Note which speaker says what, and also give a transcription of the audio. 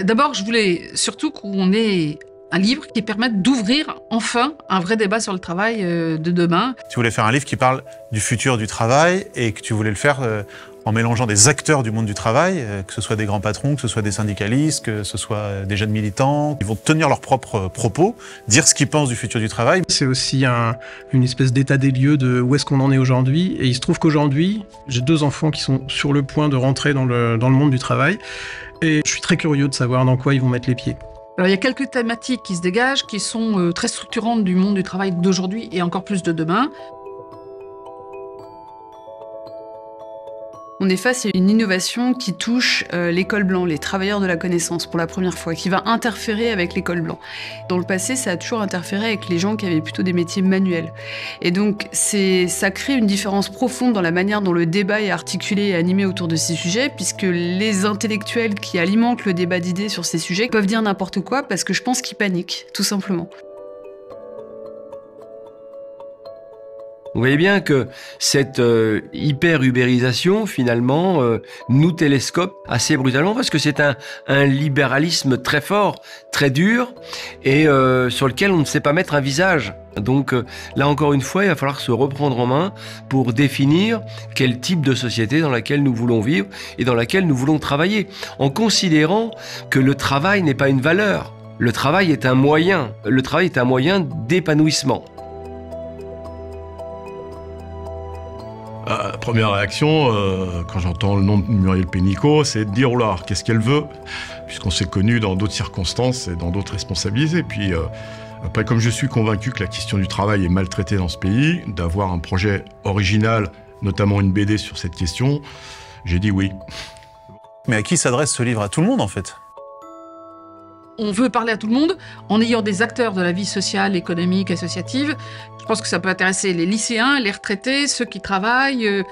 Speaker 1: D'abord, je voulais surtout qu'on ait un livre qui permette d'ouvrir enfin un vrai débat sur le travail de demain.
Speaker 2: Tu voulais faire un livre qui parle du futur du travail et que tu voulais le faire en mélangeant des acteurs du monde du travail, que ce soit des grands patrons, que ce soit des syndicalistes, que ce soit des jeunes militants. Ils vont tenir leurs propres propos, dire ce qu'ils pensent du futur du travail.
Speaker 3: C'est aussi une espèce d'état des lieux de où est-ce qu'on en est aujourd'hui. Et il se trouve qu'aujourd'hui, j'ai 2 enfants qui sont sur le point de rentrer dans le monde du travail. Et je suis très curieux de savoir dans quoi ils vont mettre les pieds.
Speaker 1: Alors, il y a quelques thématiques qui se dégagent, qui sont très structurantes du monde du travail d'aujourd'hui et encore plus de demain.
Speaker 4: On est face à une innovation qui touche les cols blancs, les travailleurs de la connaissance pour la première fois, qui va interférer avec les cols blancs. Dans le passé, ça a toujours interféré avec les gens qui avaient plutôt des métiers manuels. Et donc, ça crée une différence profonde dans la manière dont le débat est articulé et animé autour de ces sujets, puisque les intellectuels qui alimentent le débat d'idées sur ces sujets peuvent dire n'importe quoi parce que je pense qu'ils paniquent, tout simplement.
Speaker 5: Vous voyez bien que cette hyper-ubérisation, finalement, nous télescope assez brutalement parce que c'est un libéralisme très fort, très dur et sur lequel on ne sait pas mettre un visage. Donc là, encore une fois, il va falloir se reprendre en main pour définir quel type de société dans laquelle nous voulons vivre et dans laquelle nous voulons travailler, en considérant que le travail n'est pas une valeur. Le travail est un moyen. Le travail est un moyen d'épanouissement.
Speaker 6: La première réaction, quand j'entends le nom de Muriel Pénicaud, c'est de dire « Oh là, qu'est-ce qu'elle veut ?» Puisqu'on s'est connus dans d'autres circonstances et dans d'autres responsabilités. Puis après, comme je suis convaincu que la question du travail est maltraitée dans ce pays, d'avoir un projet original, notamment une BD sur cette question, j'ai dit oui.
Speaker 2: Mais à qui s'adresse ce livre? À tout le monde, en fait.
Speaker 1: On veut parler à tout le monde en ayant des acteurs de la vie sociale, économique, associative. Je pense que ça peut intéresser les lycéens, les retraités, ceux qui travaillent,